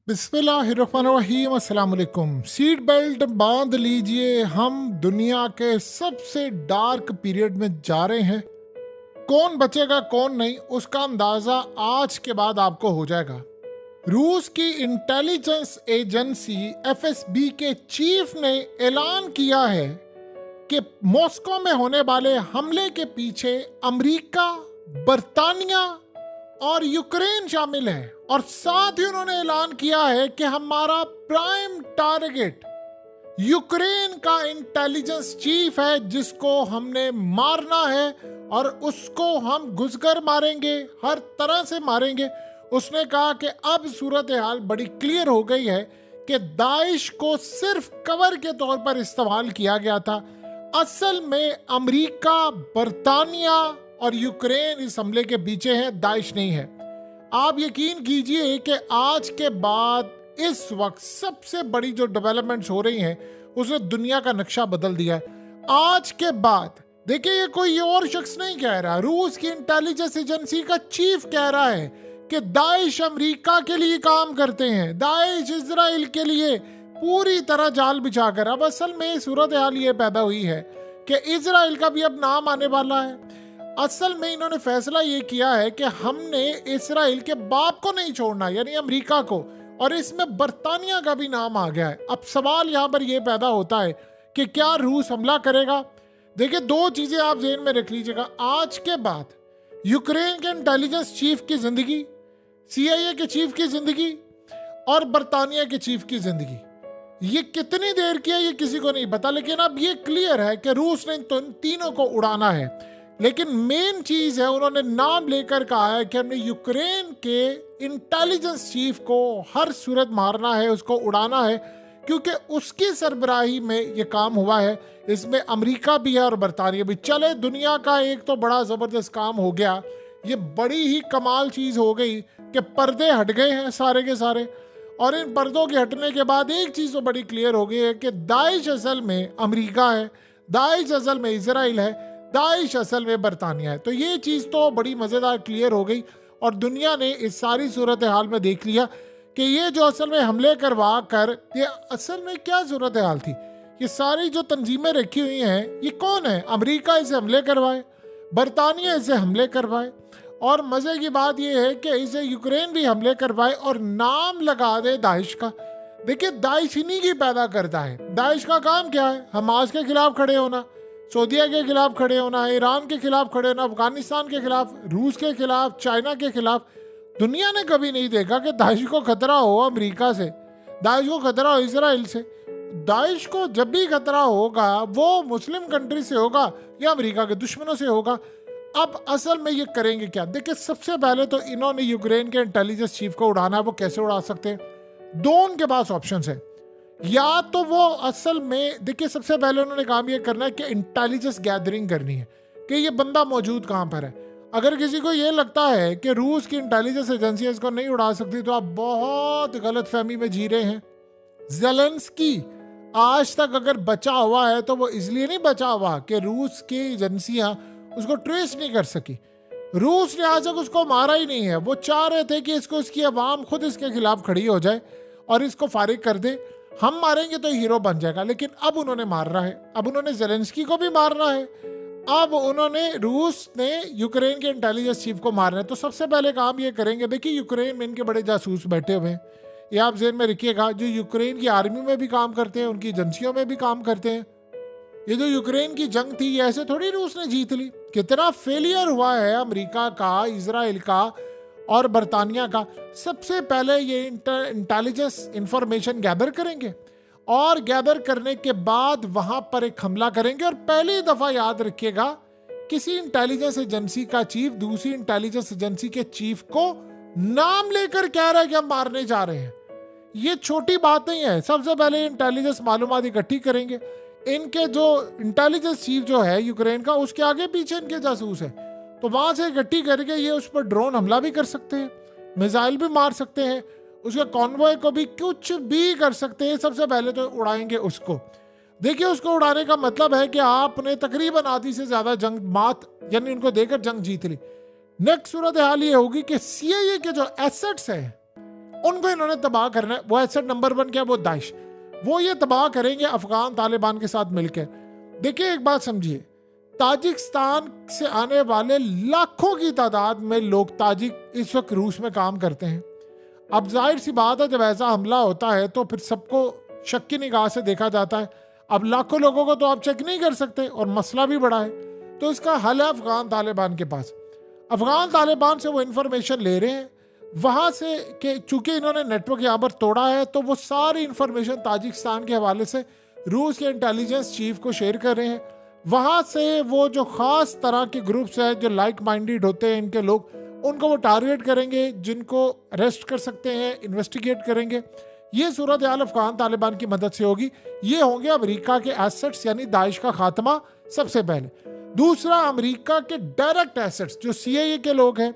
बिस्मिल्लाहिर्रहमानिर्रहीम, अस्सलाम वालेकुम। सीट बेल्ट बांध लीजिए, हम दुनिया के सबसे डार्क पीरियड में जा रहे हैं। कौन बचेगा कौन नहीं, उसका अंदाजा आज के बाद आपको हो जाएगा। रूस की इंटेलिजेंस एजेंसी एफएसबी के चीफ ने ऐलान किया है कि मॉस्को में होने वाले हमले के पीछे अमेरिका, बर्तानिया और यूक्रेन शामिल है। और साथ ही उन्होंने ऐलान किया है कि हमारा प्राइम टारगेट यूक्रेन का इंटेलिजेंस चीफ है, जिसको हमने मारना है और उसको हम घुसकर मारेंगे, हर तरह से मारेंगे। उसने कहा कि अब सूरत हाल बड़ी क्लियर हो गई है कि दाइश को सिर्फ कवर के तौर पर इस्तेमाल किया गया था। असल में अमेरिका, बर्तानिया और यूक्रेन इस हमले के पीछे है, दाइश नहीं है। आप यकीन कीजिए कि आज के बाद इस वक्त सबसे बड़ी जो डेवलपमेंट्स हो रही हैं उसने दुनिया का नक्शा बदल दिया है। आज के बाद देखिए, ये कोई और शख्स नहीं कह रहा, रूस की इंटेलिजेंस एजेंसी का चीफ कह रहा है कि दाइश अमेरिका के लिए काम करते हैं, दाइश इजराइल के लिए पूरी तरह जाल बिछाकर। अब असल में सूरत हाल ये पैदा हुई है कि इजराइल का भी अब नाम आने वाला है। असल में इन्होंने फैसला ये किया है कि हमने इजराइल के बाप को नहीं छोड़ना, यानी अमेरिका को, और इसमें बर्तानिया का भी नाम आ गया है। अब सवाल यहाँ पर यह पैदा होता है कि क्या रूस हमला करेगा। देखिए, दो चीजें आप ज़हन में रख लीजिएगा। आज के बाद यूक्रेन के इंटेलिजेंस चीफ की जिंदगी, सीआईए के चीफ की जिंदगी और बर्तानिया के चीफ की जिंदगी, ये कितनी देर की है ये किसी को नहीं पता। लेकिन अब ये क्लियर है कि रूस ने इन तीनों को उड़ाना है। लेकिन मेन चीज है, उन्होंने नाम लेकर कहा है कि हमने यूक्रेन के इंटेलिजेंस चीफ को हर सूरत मारना है, उसको उड़ाना है, क्योंकि उसकी सरबराही में ये काम हुआ है। इसमें अमेरिका भी है और बर्तानिया भी। चले, दुनिया का एक तो बड़ा जबरदस्त काम हो गया। ये बड़ी ही कमाल चीज हो गई कि पर्दे हट गए हैं सारे के सारे। और इन पर्दों के हटने के बाद एक चीज तो बड़ी क्लियर हो गई है कि दाइश असल में अमेरिका है, दाइश असल में इजराइल है, दाइश असल में बर्तानिया है। तो ये चीज़ तो बड़ी मज़ेदार क्लियर हो गई और दुनिया ने इस सारी सूरत हाल में देख लिया कि ये जो असल में हमले करवा कर, ये असल में क्या सूरत हाल थी। ये सारी जो तंजीमें रखी हुई हैं, ये कौन है? अमेरिका इसे हमले करवाए, बर्तानिया इसे हमले करवाए, और मज़े की बात यह है कि इसे यूक्रेन भी हमले करवाए और नाम लगा दे दाइश का। देखिए, दाइश इन्हीं की पैदा करता है। दाइश का काम क्या है? हमास के खिलाफ खड़े होना, सऊदीया के खिलाफ खड़े होना, ईरान के खिलाफ खड़े होना, अफगानिस्तान के खिलाफ, रूस के खिलाफ, चाइना के खिलाफ। दुनिया ने कभी नहीं देखा कि दाइश को खतरा हो अमेरिका से, दाइश को खतरा हो इजराइल से। दाइश को जब भी खतरा होगा वो मुस्लिम कंट्री से होगा या अमेरिका के दुश्मनों से होगा। अब असल में ये करेंगे क्या? देखिए, सबसे पहले तो इन्होंने यूक्रेन के इंटेलिजेंस चीफ को उड़ाना है। वो कैसे उड़ा सकते हैं? दो उनके पास ऑप्शन है। या तो वो असल में, देखिए, सबसे पहले उन्होंने काम ये करना है कि इंटेलिजेंस गैदरिंग करनी है कि ये बंदा मौजूद कहाँ पर है। अगर किसी को ये लगता है कि रूस की इंटेलिजेंस एजेंसी इसको नहीं उड़ा सकती, तो आप बहुत गलत फहमी में जी रहे हैं। ज़ेलेंस्की आज तक अगर बचा हुआ है तो वो इसलिए नहीं बचा हुआ कि रूस की एजेंसियां उसको ट्रेस नहीं कर सकी। रूस ने आज तक उसको मारा ही नहीं है। वो चाह रहे थे कि इसको, इसकी आवाम खुद इसके खिलाफ खड़ी हो जाए और इसको फारिग कर दे। हम मारेंगे तो हीरो बन जाएगा। लेकिन अब उन्होंने मारना है, अब उन्होंने ज़ेलेंस्की को भी मारना है, अब उन्होंने, रूस ने यूक्रेन के इंटेलिजेंस चीफ को मारना है। तो सबसे पहले काम ये करेंगे, देखिए, यूक्रेन में इनके बड़े जासूस बैठे हुए हैं, ये आप ज़हन में रखिएगा, जो यूक्रेन की आर्मी में भी काम करते हैं, उनकी एजेंसियों में भी काम करते हैं। ये जो यूक्रेन की जंग थी, ये ऐसे थोड़ी रूस ने जीत ली। कितना फेलियर हुआ है अमेरिका का, इजराइल का और बर्तानिया का। सबसे पहले ये इंटेलिजेंस इंफॉर्मेशन गैदर करेंगे और गैदर करने के बाद वहां पर एक हमला करेंगे। और पहली दफा याद रखिएगा, किसी इंटेलिजेंस एजेंसी का चीफ दूसरी इंटेलिजेंस एजेंसी के चीफ को नाम लेकर कह रहा है कि हम मारने जा रहे हैं। ये छोटी बात नहीं है। सबसे पहले इंटेलिजेंस मालूमात इकट्ठी करेंगे। इनके जो इंटेलिजेंस चीफ जो है यूक्रेन का, उसके आगे पीछे इनके जासूस है, तो वहां से इकट्ठी करके ये उस पर ड्रोन हमला भी कर सकते हैं, मिसाइल भी मार सकते हैं, उसके कॉन्वॉय को भी कुछ भी कर सकते हैं। सबसे पहले तो उड़ाएंगे उसको। देखिए, उसको उड़ाने का मतलब है कि आपने तकरीबन आधी से ज्यादा जंग मात, यानी उनको देकर जंग जीत ली। नेक्स्ट सूरत हाल ये होगी कि सीआईए के जो एसेट्स हैं उनको इन्होंने तबाह करना है। वो एसेट नंबर 1 क्या, वो दाइश, वो ये तबाह करेंगे अफगान तालिबान के साथ मिलकर। देखिए एक बात समझिए, ताजिकिस्तान से आने वाले लाखों की तादाद में लोग ताजिक इस वक्त रूस में काम करते हैं। अब जाहिर सी बात है, जब ऐसा हमला होता है तो फिर सबको शक की निगाह से देखा जाता है। अब लाखों लोगों को तो आप चेक नहीं कर सकते और मसला भी बड़ा है, तो इसका हल है अफगान तालिबान के पास। अफगान तालिबान से वो इंफॉर्मेशन ले रहे हैं वहाँ से कि चूंकि इन्होंने नेटवर्क यहाँ पर तोड़ा है, तो वो सारी इंफॉर्मेशन ताजिकिस्तान के हवाले से रूस के इंटेलिजेंस चीफ को शेयर कर रहे हैं। वहाँ से वो जो ख़ास तरह के ग्रुप्स हैं जो लाइक माइंडेड होते हैं इनके लोग, उनको वो टारगेट करेंगे, जिनको अरेस्ट कर सकते हैं, इन्वेस्टिगेट करेंगे। ये सूरत हाल अफगान तालिबान की मदद से होगी। ये होंगे अमेरिका के एसेट्स यानी दाइश का खात्मा सबसे पहले। दूसरा, अमेरिका के डायरेक्ट एसेट्स, जो CIA के लोग हैं,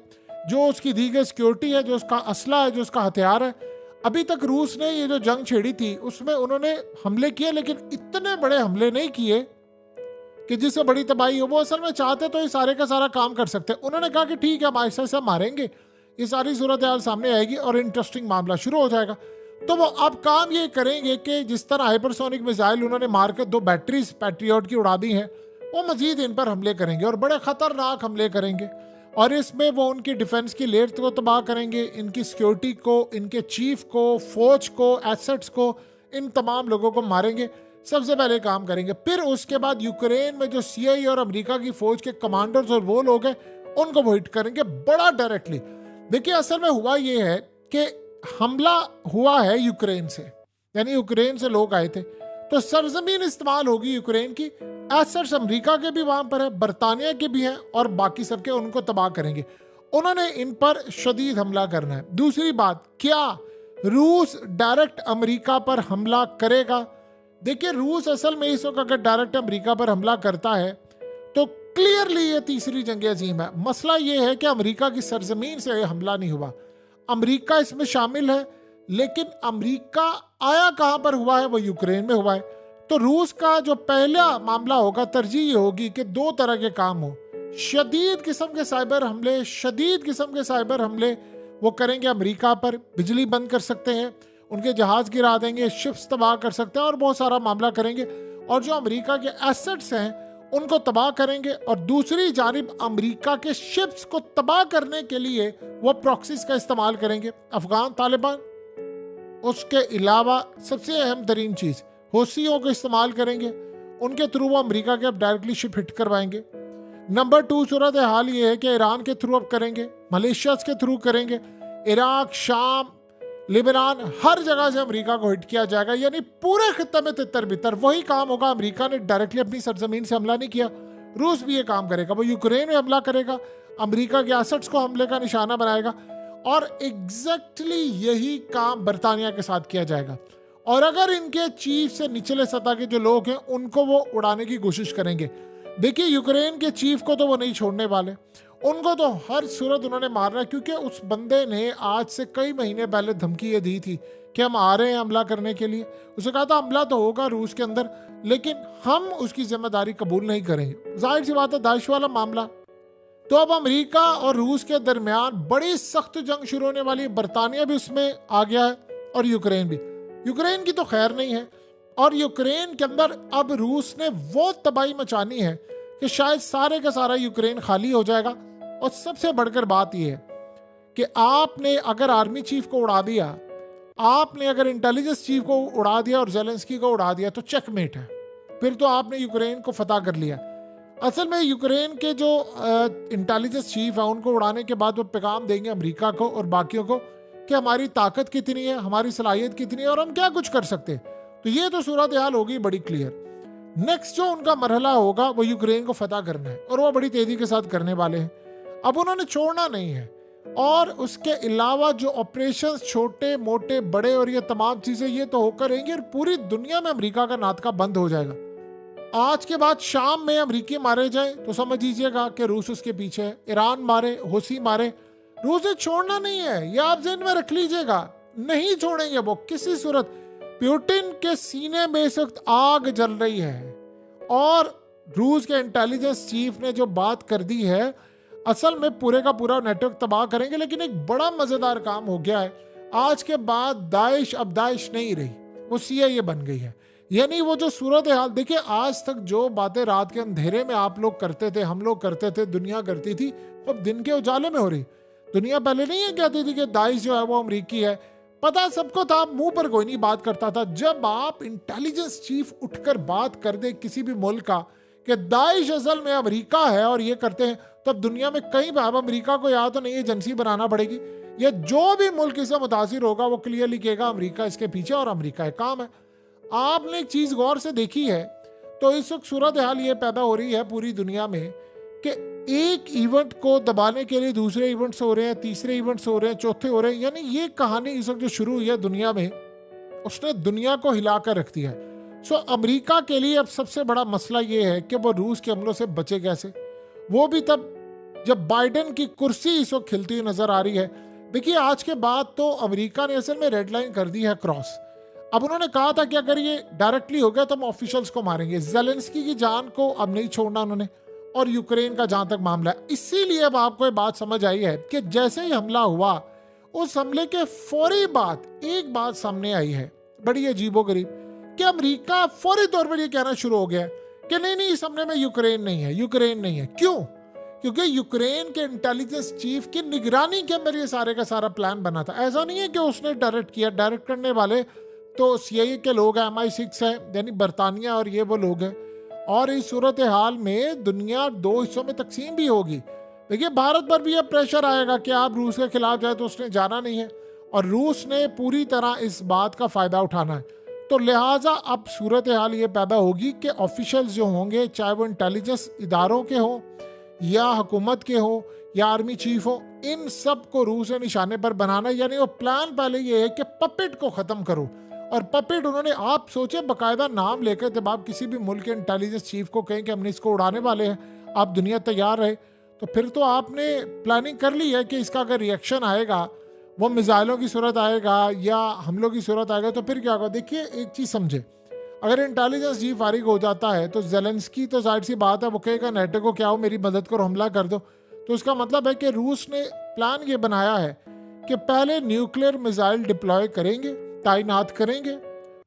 जो उसकी दी गई सिक्योरिटी है, जो उसका असला है, जो उसका हथियार है। अभी तक रूस ने ये जो जंग छेड़ी थी उसमें उन्होंने हमले किए, लेकिन इतने बड़े हमले नहीं किए कि जिससे बड़ी तबाही हो। वो असल में चाहते तो ये सारे का सारा काम कर सकते। उन्होंने कहा कि ठीक है, हम ऐसा ऐसा मारेंगे, ये सारी सूरत हाल सामने आएगी और इंटरेस्टिंग मामला शुरू हो जाएगा। तो वो अब काम ये करेंगे कि जिस तरह हाइपरसोनिक मिसाइल उन्होंने मारकर 2 बैटरीज पैट्रियट की उड़ा दी हैं, वो मजीद इन पर हमले करेंगे और बड़े खतरनाक हमले करेंगे। और इसमें वो उनकी डिफेंस की लेयर को तबाह करेंगे, इनकी सिक्योरिटी को, इनके चीफ को, फौज को, एसेट्स को, इन तमाम लोगों को मारेंगे। सबसे पहले काम करेंगे। फिर उसके बाद यूक्रेन में जो CIA और अमेरिका की फौज के कमांडर्स और वो लोग हैं, उनको वो हिट करेंगे बड़ा डायरेक्टली। देखिए असल में हुआ ये है कि हमला हुआ है यूक्रेन से, यानी यूक्रेन से लोग आए थे, तो सरजमीन इस्तेमाल होगी यूक्रेन की। एसेट्स अमेरिका के भी वहां पर है, बरतानिया के भी हैं और बाकी सबके, उनको तबाह करेंगे। उन्होंने इन पर शदीद हमला करना है। दूसरी बात, क्या रूस डायरेक्ट अमेरिका पर हमला करेगा? देखिए रूस असल में इस वक्त अगर डायरेक्ट अमेरिका पर हमला करता है तो क्लियरली ये तीसरी जंग अजीम है। मसला ये है कि अमेरिका की सरजमीन से हमला नहीं हुआ, अमेरिका इसमें शामिल है, लेकिन अमेरिका आया कहां पर हुआ है? वो यूक्रेन में हुआ है। तो रूस का जो पहला मामला होगा, तरजीह ये होगी कि 2 तरह के काम हो। शदीद किस्म के साइबर हमले, शदीद किस्म के साइबर हमले वो करेंगे अमेरिका पर, बिजली बंद कर सकते हैं, उनके जहाज गिरा देंगे, शिप्स तबाह कर सकते हैं और बहुत सारा मामला करेंगे। और जो अमेरिका के एसेट्स हैं उनको तबाह करेंगे। और दूसरी जानिब अमेरिका के शिप्स को तबाह करने के लिए वो प्रॉक्सीज का इस्तेमाल करेंगे अफगान तालिबान। उसके अलावा सबसे अहम तरीन चीज़, हौसियों को इस्तेमाल करेंगे, उनके थ्रू वो अमेरिका के अब डायरेक्टली शिप हिट करवाएंगे। नंबर 2 सूरत हाल ये है कि ईरान के थ्रू अब करेंगे, मलेशिया के थ्रू करेंगे, इराक, शाम, लिबनान, हर जगह से अमेरिका को हिट किया जाएगा। यानी पूरे खित्ते में तितर बितर वही काम होगा। अमेरिका ने डायरेक्टली अपनी सरजमीन से हमला नहीं किया, रूस भी ये काम करेगा। वो यूक्रेन में हमला करेगा, अमेरिका के एसेट्स को हमले का निशाना बनाएगा और एग्जैक्टली यही काम बरतानिया के साथ किया जाएगा। और अगर इनके चीफ से निचले सतह के जो लोग हैं उनको वो उड़ाने की कोशिश करेंगे। देखिए यूक्रेन के चीफ को तो वो नहीं छोड़ने वाले, उनको तो हर सूरत उन्होंने मारना है, क्योंकि उस बंदे ने आज से कई महीने पहले धमकी ये दी थी कि हम आ रहे हैं हमला करने के लिए। उसे कहा था हमला तो होगा रूस के अंदर, लेकिन हम उसकी जिम्मेदारी कबूल नहीं करेंगे। जाहिर सी बात है दाइश वाला मामला। तो अब अमेरिका और रूस के दरमियान बड़ी सख्त जंग शुरू होने वाली है। बरतानिया भी उसमें आ गया है और यूक्रेन भी। यूक्रेन की तो खैर नहीं है, और यूक्रेन के अंदर अब रूस ने वो तबाही मचानी है कि शायद सारे का सारा यूक्रेन खाली हो जाएगा। और सबसे बढ़कर बात यह है कि आपने अगर आर्मी चीफ को उड़ा दिया, आपने अगर इंटेलिजेंस चीफ को उड़ा दिया और जेलेंस्की को उड़ा दिया, तो चेकमेट है। फिर तो आपने यूक्रेन को फतह कर लिया। असल में यूक्रेन के जो इंटेलिजेंस चीफ है उनको उड़ाने के बाद वो पैगाम देंगे अमेरिका को और बाकियों को कि हमारी ताकत कितनी है, हमारी सलाहियत कितनी है और हम क्या कुछ कर सकते हैं। तो ये तो सूरत हाल होगी बड़ी क्लियर। नेक्स्ट जो उनका मरहला होगा वो यूक्रेन को फतह करना है और वो बड़ी तेजी के साथ करने वाले हैं। अब उन्होंने छोड़ना नहीं है। और उसके अलावा जो ऑपरेशंस छोटे मोटे बड़े और ये तमाम चीजें ये तो होकर रहेंगी और पूरी दुनिया में अमेरिका का नाटका बंद हो जाएगा। आज के बाद शाम में अमेरिकी मारे जाए तो समझ लीजिएगा कि रूस उसके पीछे है। ईरान मारे, हौसी मारे, रूस ने छोड़ना नहीं है, ये आप ज़हन में रख लीजिएगा। नहीं छोड़ेंगे वो किसी सूरत। पुतिन के सीने में इस वक्त आग जल रही है और रूस के इंटेलिजेंस चीफ ने जो बात कर दी है, असल में पूरे का पूरा नेटवर्क तबाह करेंगे। लेकिन एक बड़ा मजेदार काम हो गया है, आज के बाद दाइश अब दाइश नहीं रही, वो CIA बन गई है। यानी वो जो सूरत हाल देखिए, आज तक जो बातें रात के अंधेरे में आप लोग करते थे, हम लोग करते थे, दुनिया करती थी, अब दिन के उजाले में हो रही। दुनिया पहले नहीं है कहती थी कि दाइश जो है वो अमरीकी है, पता सबको था, मुंह पर कोई नहीं बात करता था। जब आप इंटेलिजेंस चीफ उठकर बात कर दे किसी भी मुल्क का कि दाइश असल में अमेरिका है और ये करते हैं, तब दुनिया में कई बार अमेरिका को या तो नहीं एजेंसी बनाना पड़ेगी, या जो भी मुल्क इससे मुतासिर होगा वो क्लियरली कहेगा अमेरिका इसके पीछे और अमेरिका है काम है। आपने एक चीज गौर से देखी है तो इस वक्त सूरत हाल ये पैदा हो रही है पूरी दुनिया में कि एक इवेंट को दबाने के लिए दूसरे इवेंट्स हो रहे हैं, तीसरे इवेंट्स हो रहे हैं, चौथे हो रहे हैं। यानी ये कहानी इस वक्त जो शुरू हुई है दुनिया में, उसने दुनिया को हिलाकर रख दिया है। सो अमेरिका के लिए अब सबसे बड़ा मसला ये है कि वो रूस के हमलों से बचे कैसे, वो भी तब जब बाइडेन की कुर्सी इस वक्त खिलती हुई नजर आ रही है। देखिए आज के बाद तो अमेरिका ने असल में रेड लाइन कर दी है क्रॉस। अब उन्होंने कहा था कि अगर ये डायरेक्टली हो गया तो हम ऑफिशियल्स को मारेंगे। जेलेंस्की की जान को अब नहीं छोड़ना उन्होंने, और यूक्रेन का जहां तक मामला है। इसीलिए अब आपको ये बात समझ आई है कि जैसे ही हमला हुआ, उस हमले के फौरी बाद एक बात सामने आई है बड़ी अजीबोगरीब, कि अमेरिका फौरी तौर पर ये कहना शुरू हो गया कि नहीं नहीं, इस हमले में यूक्रेन नहीं है, यूक्रेन नहीं है। क्यों? क्योंकि यूक्रेन के इंटेलिजेंस चीफ की निगरानी के अंदर ये सारे का सारा प्लान बना था। ऐसा नहीं है कि उसने डायरेक्ट किया, डायरेक्ट करने वाले तो CIA के लोग हैं, MI6 है, यानी बरतानिया और ये वो लोग हैं। और इस सूरत हाल में दुनिया दो हिस्सों में तकसीम भी होगी। देखिए भारत पर भी अब प्रेशर आएगा कि आप रूस के खिलाफ जाए, तो उसने जाना नहीं है और रूस ने पूरी तरह इस बात का फ़ायदा उठाना है। तो लिहाजा अब सूरत हाल ये पैदा होगी कि ऑफिशियल्स जो होंगे, चाहे वो इंटेलिजेंस इदारों के हों या हुकूमत के हों या आर्मी चीफ हो, इन सब को रूस ने निशाने पर बनाना। यानी वो प्लान पहले ये है कि पपेट को ख़त्म करो। और पपेट उन्होंने, आप सोचे, बाकायदा नाम लेकर जब आप किसी भी मुल्क के इंटेलिजेंस चीफ को कहें कि हमने इसको उड़ाने वाले हैं, आप दुनिया तैयार रहे, तो फिर तो आपने प्लानिंग कर ली है कि इसका अगर रिएक्शन आएगा, वो मिसाइलों की सूरत आएगा या हमलों की सूरत आएगा, तो फिर क्या होगा। देखिए एक चीज़ समझे, अगर इंटेलिजेंस चीफ फारिग हो जाता है तो जेलेंस्की तो जाहिर सी बात है वो कहेगा नेटो को क्या हो, मेरी मदद करो, हमला कर दो। तो उसका मतलब है कि रूस ने प्लान ये बनाया है कि पहले न्यूक्लियर मिसाइल डिप्लॉय करेंगे, तैनात करेंगे,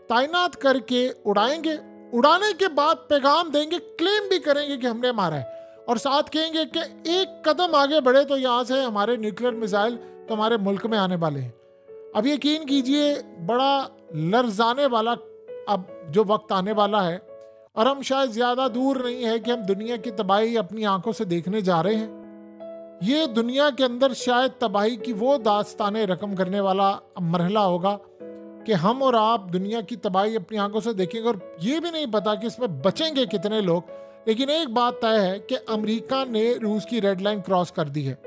तैनात करके उड़ाएंगे, उड़ाने के बाद पैगाम देंगे, क्लेम भी करेंगे कि हमने मारा है, और साथ कहेंगे कि एक कदम आगे बढ़े तो यहाँ से हमारे न्यूक्लियर मिसाइल तुम्हारे मुल्क में आने वाले हैं। अब यकीन कीजिए बड़ा लर्जाने वाला अब जो वक्त आने वाला है, और हम शायद ज़्यादा दूर नहीं है कि हम दुनिया की तबाही अपनी आंखों से देखने जा रहे हैं। ये दुनिया के अंदर शायद तबाही की वो दास्तानें रकम करने वाला मरहला होगा कि हम और आप दुनिया की तबाही अपनी आंखों से देखेंगे, और ये भी नहीं पता कि इसमें बचेंगे कितने लोग। लेकिन एक बात तय है कि अमेरिका ने रूस की रेड लाइन क्रॉस कर दी है।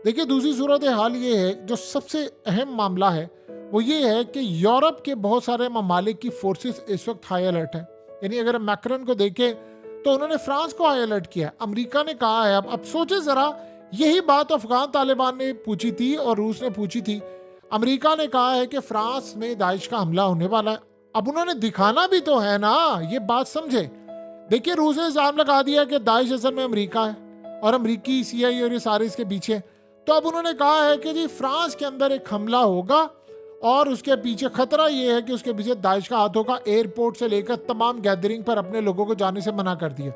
देखिए दूसरी सूरत हाल ये है, जो सबसे अहम मामला है वो ये है कि यूरोप के बहुत सारे ममालिक की फोर्सेस इस वक्त हाई अलर्ट है। यानी अगर मैक्रोन को देखें तो उन्होंने फ्रांस को हाई अलर्ट किया। अमेरिका ने कहा है, अब सोचे जरा, यही बात अफगान तालिबान ने पूछी थी और रूस ने पूछी थी। अमेरिका ने कहा है कि फ्रांस में दाइश का हमला होने वाला है। अब उन्होंने दिखाना भी तो है ना, ये बात समझे। देखिए रूस ने इल्जाम लगा दिया कि दाइश असल में अमेरिका है और अमेरिकी CIA और ये सारे इसके पीछे। तो अब उन्होंने कहा है कि जी फ्रांस के अंदर एक हमला होगा और उसके पीछे खतरा ये है कि उसके पीछे दाइश का हाथ होगा। एयरपोर्ट से लेकर तमाम गैदरिंग पर अपने लोगों को जाने से मना कर दिया।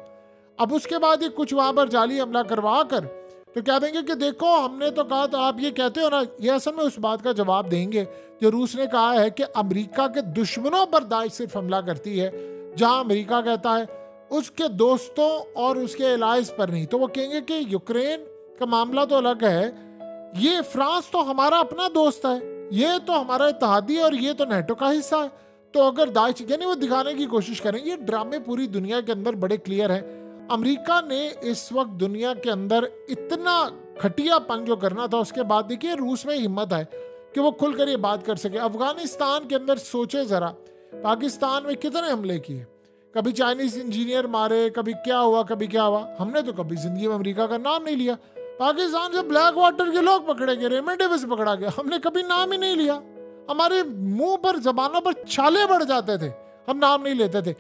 अब उसके बाद ये कुछ वहां पर जाली हमला करवा कर तो क्या देंगे कि देखो हमने तो कहा, तो आप ये कहते हो ना। ये असल में उस बात का जवाब देंगे जो रूस ने कहा है कि अमेरिका के दुश्मनों पर दाइश सिर्फ हमला करती है, जहां अमेरिका कहता है उसके दोस्तों और उसके एलाइज पर नहीं। तो वो कहेंगे कि यूक्रेन का मामला तो अलग है, ये फ्रांस तो हमारा अपना दोस्त है, ये तो हमारा इत्तेहादी और ये तो नेटो का हिस्सा है। तो अगर दाइश, यानी वो दिखाने की कोशिश करें। ये ड्रामे पूरी दुनिया के अंदर बड़े क्लियर है। अमेरिका ने इस वक्त दुनिया के अंदर इतना घटियापन जो करना था, उसके बाद देखिए रूस में हिम्मत है कि वो खुलकर ये बात कर सके। अफगानिस्तान के अंदर सोचे जरा, पाकिस्तान में कितने हमले किए, कभी चाइनीज इंजीनियर मारे, कभी क्या हुआ कभी क्या हुआ। हमने तो कभी जिंदगी में अमेरिका का नाम नहीं लिया। पाकिस्तान से ब्लैक वाटर के लोग पकड़े गए, रेमंड डेविस पकड़ा गया, हमने कभी नाम ही नहीं लिया। हमारे मुंह पर, जबानों पर छाले बढ़ जाते थे, हम नाम नहीं लेते थे।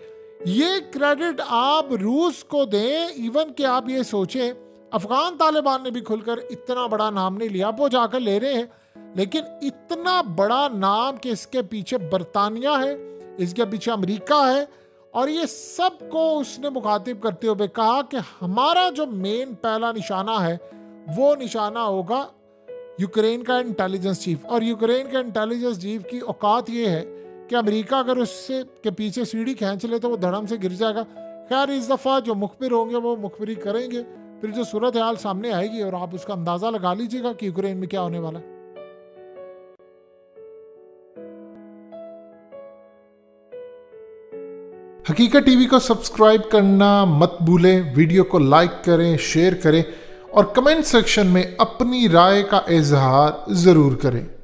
ये क्रेडिट आप रूस को दें। इवन कि आप ये सोचें, अफगान तालिबान ने भी खुलकर इतना बड़ा नाम नहीं लिया, वो जाकर ले रहे हैं। लेकिन इतना बड़ा नाम कि इसके पीछे बरतानिया है, इसके पीछे अमेरिका है, और ये सब को उसने मुखातिब करते हुए कहा कि हमारा जो मेन पहला निशाना है वो निशाना होगा यूक्रेन का इंटेलिजेंस चीफ। और यूक्रेन के इंटेलिजेंस चीफ की औकात ये है कि अमेरिका अगर उससे के पीछे सीढ़ी खींच ले तो वो धड़म से गिर जाएगा। खैर, इस दफ़ा जो मुखबिर होंगे वो मुखबिरी करेंगे, फिर जो सूरत हाल सामने आएगी और आप उसका अंदाज़ा लगा लीजिएगा कि यूक्रेन में क्या होने वाला है। हकीकत टीवी को सब्सक्राइब करना मत भूलें, वीडियो को लाइक करें, शेयर करें और कमेंट सेक्शन में अपनी राय का इजहार ज़रूर करें।